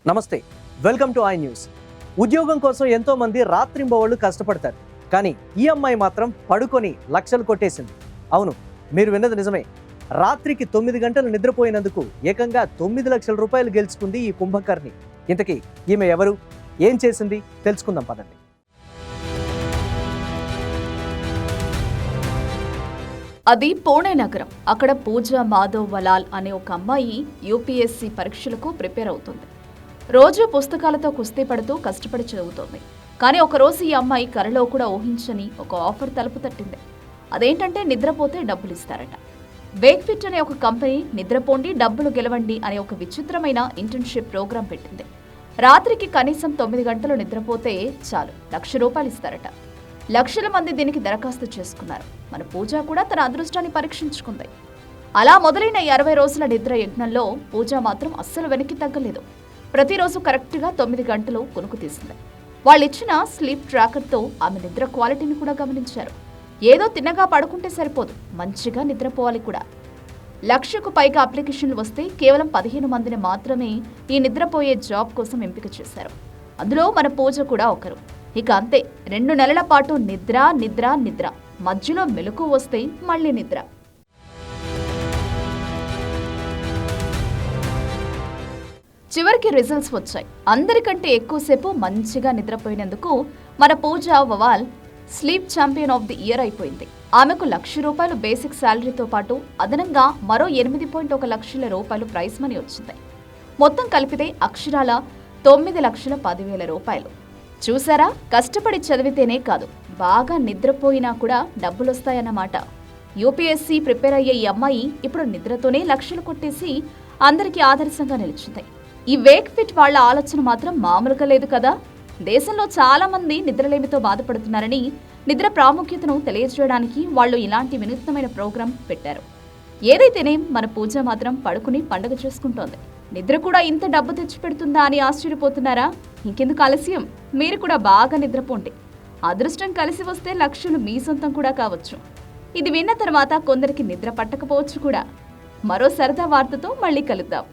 నమస్తే, welcome to I news. ఉద్యోగం కోసం ఎంతో మంది రాత్రింబవళ్ళు కష్టపడతారు. కానీ ఈ అమ్మాయి మాత్రం పడుకొని లక్షలు కొట్టేసింది. అవును, మీరు విన్నది నిజమే. రాత్రికి 9 గంటలు నిద్రపోయినందుకు ఏకంగా 9 లక్షల రూపాయలు గెలుచుకుంది ఈ కుంభకర్ణి. ఇంతకీ ఈమె ఎవరు, ఏం చేసింది తెలుసుకుందాం పదండి. అది పూణే నగరం. అక్కడ పూజా మాధవ్ వలాల్ అనే ఒక అమ్మాయి యూపీఎస్సీ పరీక్షలకు ప్రిపేర్ అవుతుంది. రోజు పుస్తకాలతో కుస్తీ పడుతూ కష్టపడి చదువుతోంది. కానీ ఒకరోజు ఈ అమ్మాయి కలలో కూడా ఊహించని ఒక ఆఫర్ తలుపు తట్టింది. అదేంటంటే నిద్రపోతే డబ్బులు ఇస్తారట. వేక్ఫిట్ అనే ఒక కంపెనీ నిద్రపోండి డబ్బులు గెలవండి అనే ఒక విచిత్రమైన ఇంటర్న్షిప్ ప్రోగ్రాం పెట్టింది. రాత్రికి కనీసం 9 గంటలు నిద్రపోతే చాలు ₹1,00,000 ఇస్తారట. లక్షల మంది దీనికి దరఖాస్తు చేసుకున్నారు. మన పూజ కూడా తన అదృష్టాన్ని పరీక్షించుకుంది. అలా మొదలైన 60 రోజుల నిద్ర యజ్ఞంలో పూజ మాత్రం అస్సలు వెనక్కి తగ్గలేదు. ప్రతిరోజు కరెక్ట్గా 9 గంటలు కొనుక్కు తీసింది. వాళ్ళిచ్చిన స్లీప్ ట్రాకర్తో ఆమె నిద్ర క్వాలిటీని కూడా గమనించారు. ఏదో తిన్నగా పడుకుంటే సరిపోదు, మంచిగా నిద్రపోవాలి కూడా. 1,00,000కు పైగా అప్లికేషన్లు వస్తే కేవలం 15 మందిని మాత్రమే ఈ నిద్రపోయే జాబ్ కోసం ఎంపిక చేశారు. అందులో మన పూజ కూడా ఒకరు. ఇక అంతే, 2 నెలల పాటు నిద్ర నిద్ర నిద్ర, మధ్యలో మెలకు వస్తే మళ్ళీ నిద్ర. చివరికి రిజల్ట్స్ వచ్చాయి. అందరికంటే ఎక్కువసేపు మంచిగా నిద్రపోయినందుకు మన పూజ వవాల్ sleep champion of the year అయిపోయింది. ఆమెకు ₹1,00,000 బేసిక్ శాలరీతో పాటు అదనంగా మరో ₹8.1 లక్షల ప్రైజ్ మనీ వచ్చింది. మొత్తం కలిపితే అక్షరాల ₹9,10,000. చూసారా, కష్టపడి చదివితేనే కాదు, బాగా నిద్రపోయినా కూడా డబ్బులొస్తాయన్నమాట. యూపీఎస్సీ ప్రిపేర్ అయ్యే ఈ అమ్మాయి ఇప్పుడు నిద్రతోనే లక్షలు కొట్టేసి అందరికీ ఆదర్శంగా నిలిచింది. ఈ వేక్ ఫిట్ వాళ్ల ఆలోచన మాత్రం మామూలుగా లేదు కదా. దేశంలో చాలా మంది నిద్రలేమితో బాధపడుతున్నారని, నిద్ర ప్రాముఖ్యతను తెలియజేయడానికి వాళ్ళు ఇలాంటి వినూత్నమైన ప్రోగ్రాం పెట్టారు. ఏదైతేనే మన పూజ మాత్రం పడుకుని పండుగ చేసుకుంటోంది. నిద్ర కూడా ఇంత డబ్బు తెచ్చిపెడుతుందా అని ఆశ్చర్యపోతున్నారా? ఇంకెందుకు ఆలస్యం, మీరు కూడా బాగా నిద్రపోండి. అదృష్టం కలిసి వస్తే లక్షలు మీ సొంతం కూడా కావచ్చు. ఇది విన్న తర్వాత కొందరికి నిద్ర పట్టకపోవచ్చు కూడా. మరో సరదా వార్తతో మళ్ళీ కలుద్దాం.